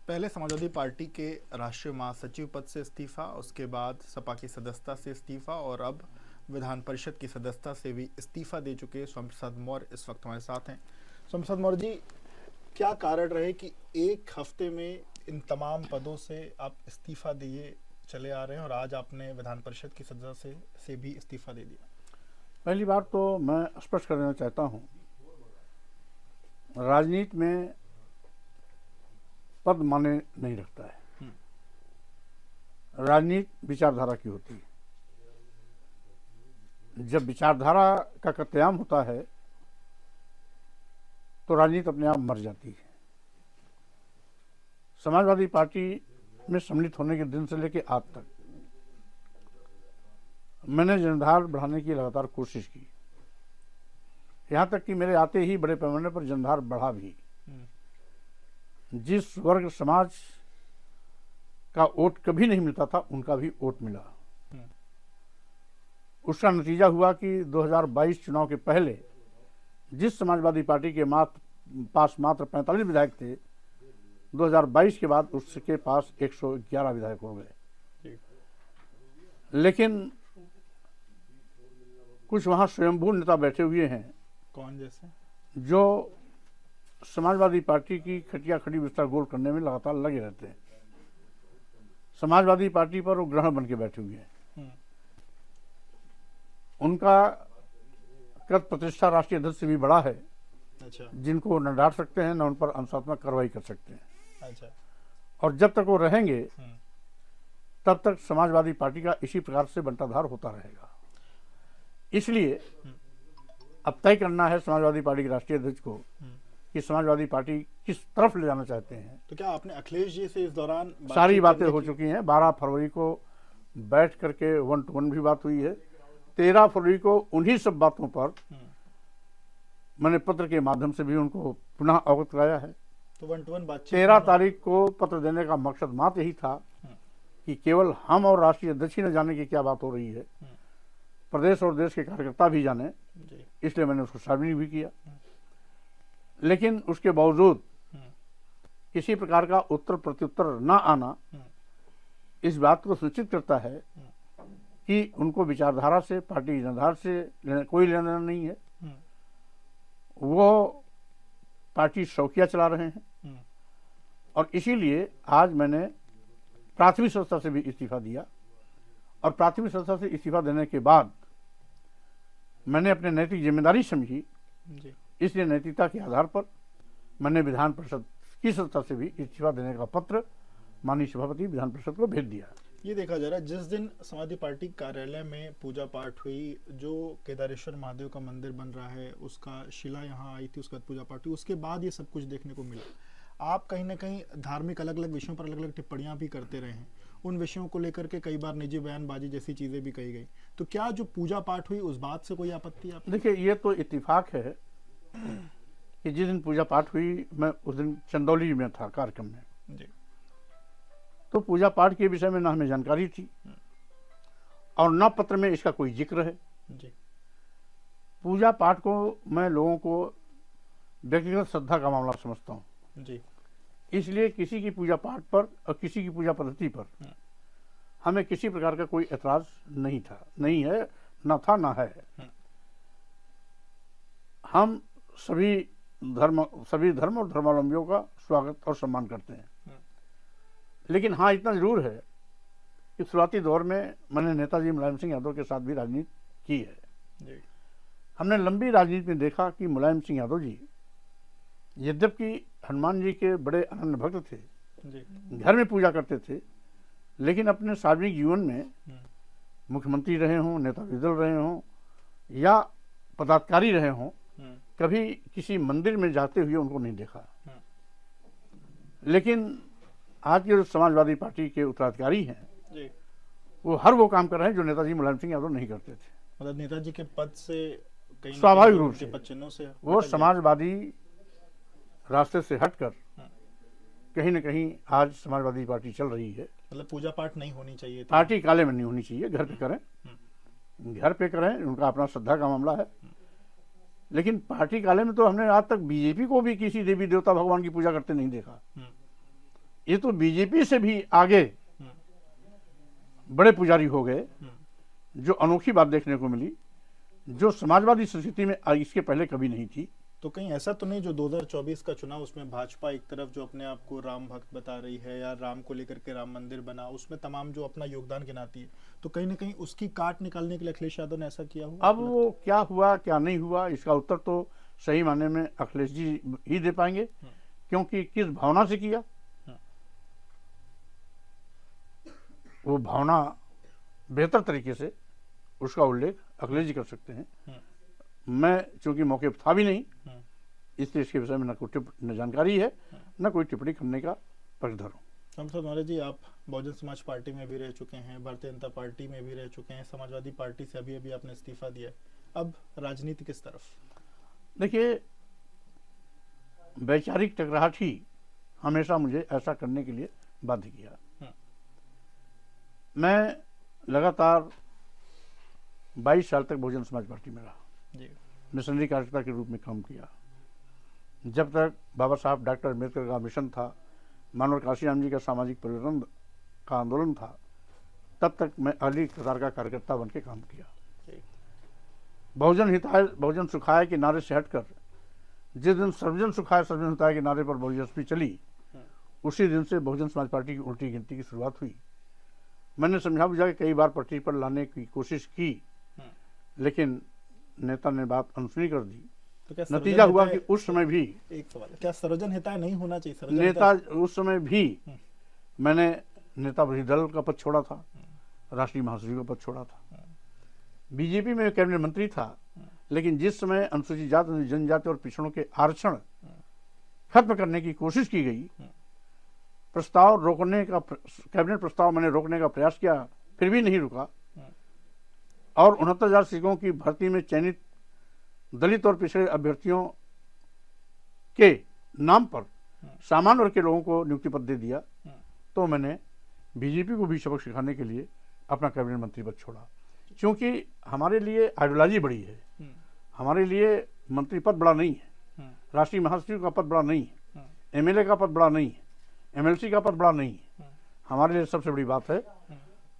पहले समाजवादी पार्टी के राष्ट्रीय महासचिव पद से इस्तीफा, उसके बाद सपा की सदस्यता से इस्तीफा और अब विधान परिषद की सदस्यता से भी इस्तीफा दे चुके सोमप्रसाद मौर्य इस वक्त हमारे साथ हैं। सोमप्रसाद मौर्य जी, क्या कारण रहे कि एक हफ्ते में इन तमाम पदों से आप इस्तीफा दिए चले आ रहे हैं और आज आपने विधान परिषद की सदस्य से भी इस्तीफा दे दिया? पहली बात तो मैं स्पष्ट कर देना चाहता हूं, राजनीति में पद माने नहीं रखता है। राजनीति विचारधारा की होती है। जब विचारधारा का कत्लेआम होता है तो राजनीति अपने आप मर जाती है। समाजवादी पार्टी में सम्मिलित होने के दिन से लेकर आज तक मैंने जनधार बढ़ाने की लगातार कोशिश की, यहाँ तक कि मेरे आते ही बड़े पैमाने पर जनधार बढ़ा भी। जिस वर्ग समाज का वोट कभी नहीं मिलता था उनका भी वोट मिला। उसका नतीजा हुआ कि 2022 चुनाव के पहले जिस समाजवादी पार्टी के पास मात्र 45 विधायक थे, 2022 के बाद उसके पास 111 विधायक हो गए। लेकिन कुछ वहां स्वयंभू नेता बैठे हुए हैं। कौन जैसे? जो समाजवादी पार्टी की खटिया खड़ी विस्तार गोल करने में लगातार लगे रहते हैं। समाजवादी पार्टी पर वो ग्रहण बन के बैठे हुए हैं। उनका कद प्रतिष्ठा राष्ट्रीय अध्यक्ष से भी बड़ा है। अच्छा। जिनको न डांट सकते हैं न उन पर अनुशासनात्मक कार्रवाई कर सकते हैं। अच्छा। और जब तक वो रहेंगे तब तक समाजवादी पार्टी का इसी प्रकार से बंटाधार होता रहेगा। इसलिए अब तय करना है समाजवादी पार्टी के राष्ट्रीय अध्यक्ष को कि समाजवादी पार्टी किस तरफ ले जाना चाहते हैं। तो क्या आपने अखिलेश जी से इस दौरान सारी बातें हो चुकी हैं। 12 फरवरी को बैठ करके 1-to-1 भी बात हुई है। 13 फरवरी को उन्हीं सब बातों पर मैंने पत्र के माध्यम से भी उनको पुनः अवगत कराया है। तो 1-to-1 बातचीत 13 तारीख को पत्र देने का मकसद मात्र यही था कि केवल हम और राष्ट्रीय अध्यक्ष ही न जाने की क्या बात हो रही है, प्रदेश और देश के कार्यकर्ता भी जाने, इसलिए मैंने उसको सार्वजनिक भी किया। लेकिन उसके बावजूद किसी प्रकार का उत्तर प्रत्युत्तर न आना इस बात को सूचित करता है कि उनको विचारधारा से, पार्टी जनधार से कोई लेना देना नहीं है। वो पार्टी शौकिया चला रहे हैं और इसीलिए आज मैंने प्राथमिक संस्था से भी इस्तीफा दिया। और प्राथमिक संस्था से इस्तीफा देने के बाद मैंने अपने नैतिक जिम्मेदारी समझी, इसलिए नैतिकता के आधार पर मैंने विधान परिषद की संस्था से भी इस्तीफा देने का पत्र माननीय सभापति विधान परिषद को भेज दिया। ये देखा जा रहा है, जिस दिन समाजवादी पार्टी कार्यालय में पूजा पाठ हुई, जो केदारेश्वर महादेव का मंदिर बन रहा है उसका शिला यहाँ आई थी, उसके बाद पूजा पाठ हुई, उसके बाद ये सब कुछ देखने को मिला। आप कहीं ना कहीं धार्मिक अलग अलग विषयों पर अलग अलग टिप्पणियां भी करते रहे हैं। उन विषयों को लेकर के कई बार निजी बयानबाजी जैसी चीजें भी कही गई। तो क्या जो पूजा पाठ हुई उस बात से कोई आपत्ति है? देखिए, ये तो इत्तेफाक है कि जिस दिन पूजा पाठ हुई मैं उस दिन चंदौली में था कार्यक्रम में जी। तो पूजा पाठ के विषय में ना हमें जानकारी थी और न पत्र में इसका कोई जिक्र है जी। पूजा पाठ को मैं लोगों को व्यक्तिगत श्रद्धा का मामला समझता हूँ जी। इसलिए किसी की पूजा पाठ पर और किसी की पूजा पद्धति पर हमें किसी प्रकार का कोई एतराज नहीं था, नहीं है, न था, न है। हम सभी धर्म और धर्मावलंबियों का स्वागत और सम्मान करते हैं। लेकिन हाँ, इतना जरूर है कि शुरुआती दौर में मैंने नेताजी मुलायम सिंह यादव के साथ भी राजनीति की है जी। हमने लंबी राजनीति में देखा कि मुलायम सिंह यादव जी यद्यपि हनुमान जी के बड़े अनन्य भक्त थे जी, घर में पूजा करते थे, लेकिन अपने सार्वजनिक जीवन में मुख्यमंत्री रहे हों, नेता विदल रहे हों या पदाधिकारी रहे हों, कभी किसी मंदिर में जाते हुए उनको नहीं देखा। लेकिन आज के जो समाजवादी पार्टी के उत्तराधिकारी हैं जी, वो हर वो काम कर रहे हैं जो नेताजी मुलायम सिंह यादव नहीं करते थे। मतलब नेताजी के पद से स्वाभाविक रूप से चिन्हों से वो समाजवादी रास्ते से हटकर कहीं न कहीं आज समाजवादी पार्टी चल रही है। मतलब पूजा पाठ नहीं होनी चाहिए, पार्टी काले में नहीं होनी चाहिए, घर पे करें, घर पे करें, उनका अपना श्रद्धा का मामला है। लेकिन पार्टी काले में तो हमने आज तक बीजेपी को भी किसी देवी देवता भगवान की पूजा करते नहीं देखा। ये तो बीजेपी से भी आगे बड़े पुजारी हो गए, जो अनोखी बात देखने को मिली, जो समाजवादी संस्कृति में इसके पहले कभी नहीं थी। तो कहीं ऐसा तो नहीं जो 2024 का चुनाव, उसमें भाजपा एक तरफ जो अपने आप को राम भक्त बता रही है या राम को लेकर के राम मंदिर बना, उसमें तमाम जो अपना योगदान गिनाती है, तो कहीं ना कहीं उसकी काट निकालने के लिए अखिलेश यादव ने ऐसा किया हुआ? अब वो क्या हुआ क्या नहीं हुआ, इसका उत्तर तो सही मायने में अखिलेश जी ही दे पाएंगे, क्योंकि किस भावना से किया, वो भावना बेहतर तरीके से उसका उल्लेख अखिलेश जी कर सकते हैं। मैं चूंकि मौके पर था भी नहीं, इसलिए इसके विषय में न जानकारी है, न कोई टिप्पणी करने का पक्षधर हूँ। सांसद मौर्य जी, आप बहुजन समाज पार्टी में भी रह चुके हैं, भारतीय जनता पार्टी में भी रह चुके हैं, समाजवादी पार्टी से अभी अभी आपने इस्तीफा दिया है, अब राजनीति किस तरफ? देखिए, वैचारिक टकराहट ही हमेशा मुझे ऐसा करने के लिए बाध्य किया। मैं लगातार 22 साल तक बहुजन समाज पार्टी में रहा, मिशनरी कार्यकर्ता के रूप में काम किया। जब तक बाबा साहब डॉक्टर अम्बेडकर का मिशन था, मानव काशीराम जी का सामाजिक परिवर्तन का आंदोलन था, तब तक मैं अगली कतार का कार्यकर्ता बन के काम किया। बहुजन हिताय बहुजन सुखाय के नारे से हटकर जिस दिन सर्वजन सुखाय सर्वजन हिताय के नारे पर बहुजन चली, उसी दिन से बहुजन समाज पार्टी की उल्टी गिनती की शुरुआत हुई। मैंने समझा बुझा के कई बार पटरी पर लाने की कोशिश की, लेकिन नेता ने बात अनसुनी कर दी। तो नतीजा हुआ कि उस समय भी एक सवाल, क्या सर्वजन हिताय नहीं होना चाहिए? नेता उस समय भी मैंने नेता विरोधी दल का पद छोड़ा था, राष्ट्रीय महासचिव का पद छोड़ा था, बीजेपी में कैबिनेट मंत्री था, लेकिन जिस समय अनुसूचित जाति जनजाति और पिछड़ों के आरक्षण खत्म करने की कोशिश की गई, प्रस्ताव रोकने का कैबिनेट प्रस्ताव मैंने रोकने का प्रयास किया, फिर भी नहीं रुका, और 69,000 सीटों की भर्ती में चयनित दलित और पिछड़े अभ्यर्थियों के नाम पर सामान्य वर्ग के लोगों को नियुक्ति पद दे दिया। तो मैंने बीजेपी को भी सबक सिखाने के लिए अपना कैबिनेट मंत्री पद छोड़ा, क्योंकि हमारे लिए आइडियोलॉजी बड़ी है, हमारे लिए मंत्री पद बड़ा नहीं है, राष्ट्रीय महासचिव का पद बड़ा नहीं है, एमएलए का पद बड़ा नहीं है, एमएलसी का पद बड़ा नहीं है। हमारे लिए सबसे बड़ी बात है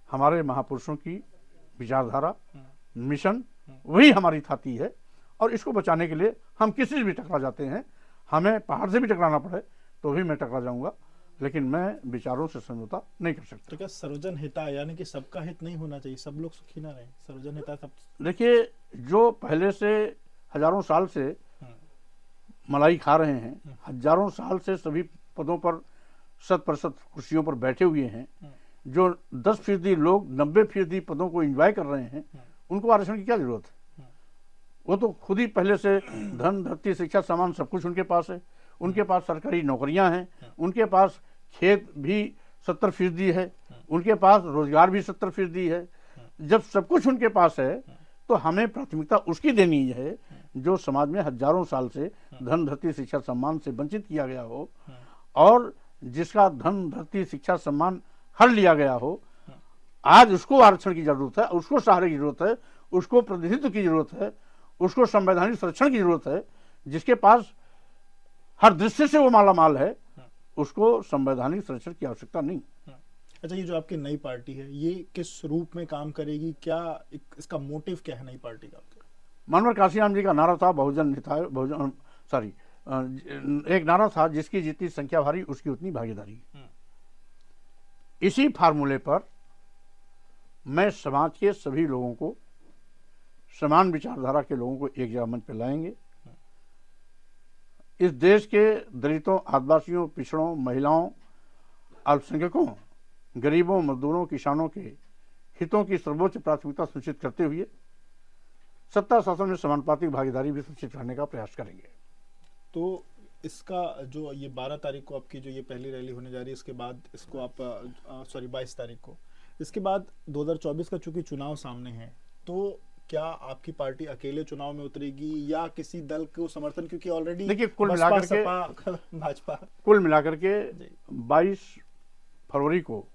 हमारे महापुरुषों की विचारधारा, मिशन, वही हमारी थाती है, और इसको बचाने के लिए हम किसी से भी टकरा जाते हैं। हमें पहाड़ से भी टकराना पड़े तो भी मैं टकरा जाऊंगा, लेकिन मैं विचारों से समझौता नहीं कर सकता। तो क्या सर्वजन हिताय यानी कि सबका हित नहीं होना चाहिए, सब लोग सुखी ना रहे, सर्वजन हिताय सब? देखिए, जो पहले से हजारों साल से मलाई खा रहे हैं, हजारों साल से सभी पदों पर 100% कुर्सियों पर बैठे हुए हैं, जो 10% लोग 90% पदों को एंजॉय कर रहे हैं, उनको आरक्षण की क्या जरूरत है? वो तो खुद ही पहले से धन धरती शिक्षा सामान सब कुछ उनके पास है, उनके पास सरकारी नौकरियां हैं, उनके पास खेत भी 70% है, उनके पास रोजगार भी 70% है। जब सब कुछ उनके पास है तो हमें प्राथमिकता उसकी देनी है जो समाज में हजारों साल से धन धरती शिक्षा सम्मान से वंचित किया गया हो, और जिसका धन धरती शिक्षा सम्मान हर लिया गया हो। आज उसको आरक्षण की जरूरत है, उसको सहारे की जरूरत है, उसको प्रतिनिधित्व की जरूरत है, उसको संवैधानिक संरक्षण की जरूरत है। जिसके पास हर दृष्टि से वो माला माल है, उसको संवैधानिक संरक्षण की आवश्यकता नहीं। अच्छा, ये जो आपकी नई पार्टी है, ये किस रूप में काम करेगी, क्या इसका मोटिव क्या है नई पार्टी का? मानव काशीराम जी का नारा था बहुजन हिताय बहुजन सॉरी एक नारा था, जिसकी जितनी संख्या भारी उसकी उतनी भागीदारी। इसी फार्मूले पर मैं समाज के सभी लोगों को, समान विचारधारा के लोगों को एक जगह मंच पर लाएंगे। इस देश के दलितों, आदिवासियों, पिछड़ों, महिलाओं, अल्पसंख्यकों, गरीबों, मजदूरों, किसानों के हितों की सर्वोच्च प्राथमिकता सुनिश्चित करते हुए सत्ता शासन में समानुपातिक भागीदारी भी सुनिश्चित करने का प्रयास करेंगे। तो इसका जो ये 12 तारीख को आपकी जो ये पहली रैली होने जा रही है, इसके बाद इसको आप 22 तारीख को, इसके बाद 2024 का चूंकि चुनाव सामने है, तो क्या आपकी पार्टी अकेले चुनाव में उतरेगी या किसी दल को समर्थन? क्योंकि ऑलरेडी देखिए, कुल मिलाकर के भाजपा कुल मिलाकर के 22 फरवरी को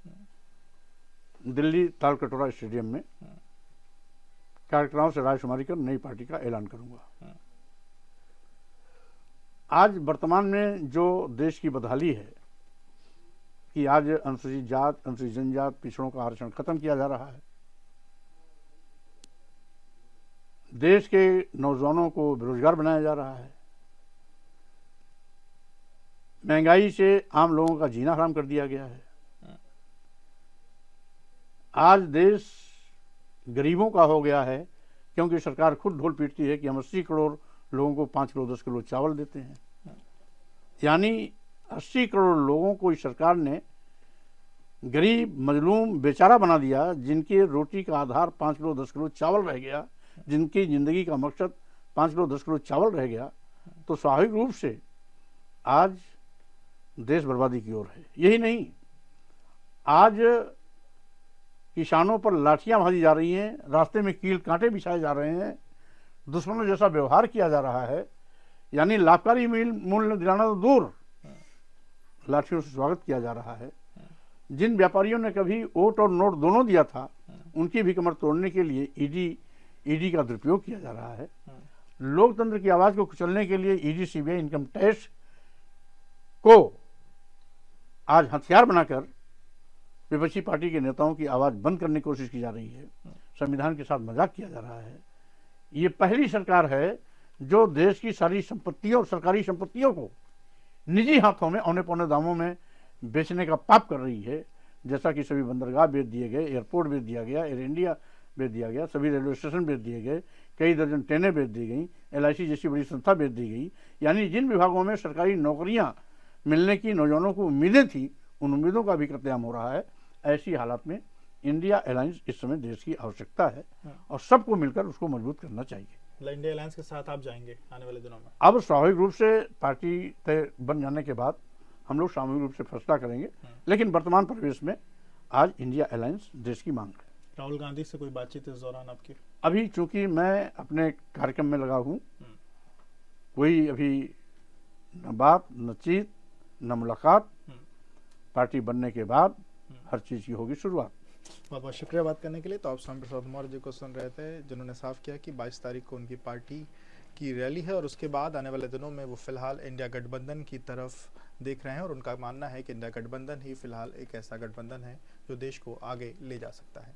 दिल्ली तालकटोरा स्टेडियम में कार्यकर्ताओं से रायशुमारी कर नई पार्टी का ऐलान करूंगा। आज वर्तमान में जो देश की बदहाली है, कि आज अनुसूचित जात, अनुसूचित जनजात, पिछड़ों का आरक्षण खत्म किया जा रहा है। देश के नौजवानों को बेरोजगार बनाया जा रहा है। महंगाई से आम लोगों का जीना हराम कर दिया गया है। आज देश गरीबों का हो गया है, क्योंकि सरकार खुद ढोल पीटती है कि हम 80 करोड़ लोगों को 5 किलो 10 किलो चावल देते हैं। यानी 80 करोड़ लोगों को इस सरकार ने गरीब, मजलूम, बेचारा बना दिया, जिनके रोटी का आधार 5 किलो 10 किलो चावल रह गया, जिनकी जिंदगी का मकसद 5 किलो 10 किलो चावल रह गया। तो स्वाभाविक रूप से आज देश बर्बादी की ओर है। यही नहीं, आज किसानों पर लाठियां भाजी जा रही हैं, रास्ते में कील कांटे बिछाए जा रहे हैं, दुश्मनों जैसा व्यवहार किया जा रहा है। यानी लाभकारी मूल्य दिलाना तो दूर, लाठियों से स्वागत किया जा रहा है। जिन व्यापारियों ने कभी वोट और नोट दोनों दिया था, उनकी भी कमर तोड़ने के लिए ईडी का दुरुपयोग किया जा रहा है। लोकतंत्र की आवाज को कुचलने के लिए ईडी, सीबीआई, इनकम टैक्स को आज हथियार बनाकर विपक्षी पार्टी के नेताओं की आवाज बंद करने की कोशिश की जा रही है। संविधान के साथ मजाक किया जा रहा है। ये पहली सरकार है जो देश की सारी संपत्तियों और सरकारी संपत्तियों को निजी हाथों में औने पौने दामों में बेचने का पाप कर रही है। जैसा कि सभी बंदरगाह बेच दिए गए, एयरपोर्ट बेच दिया गया, एयर इंडिया बेच दिया गया, सभी रेलवे स्टेशन बेच दिए गए, कई दर्जन ट्रेनें बेच दी गई, LIC जैसी बड़ी संस्था बेच दी गई। यानी जिन विभागों में सरकारी नौकरियां मिलने की नौजवानों को उम्मीदें थी, उन उम्मीदों का भी कत्लेआम हो रहा है। ऐसी हालात में इंडिया अलायंस इस समय देश की आवश्यकता है और सबको मिलकर उसको मजबूत करना चाहिए। इंडिया अलायंस के साथ आप जाएंगे आने वाले दिनों में? अब स्वाभाविक रूप से पार्टी तय बन जाने के बाद हम लोग सामूहिक रूप से फैसला करेंगे, लेकिन वर्तमान परिवेश में आज इंडिया अलायंस देश की मांग है। राहुल गांधी से कोई बातचीत इस दौरान आपकी? अभी चूंकि मैं अपने कार्यक्रम में लगा हूँ, कोई अभी न बात, न चीत, न मुलाकात। पार्टी बनने के बाद हर चीज की होगी शुरुआत। बहुत बहुत शुक्रिया बात करने के लिए। तो आप स्वामी प्रसाद मौर्य जी को सुन रहे थे, जिन्होंने साफ किया कि 22 तारीख को उनकी पार्टी की रैली है और उसके बाद आने वाले दिनों में वो फिलहाल इंडिया गठबंधन की तरफ देख रहे हैं और उनका मानना है कि इंडिया गठबंधन ही फिलहाल एक ऐसा गठबंधन है जो देश को आगे ले जा सकता है।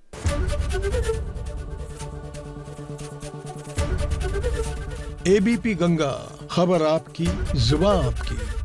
ABP गंगा, खबर आपकी, जुबान आपकी।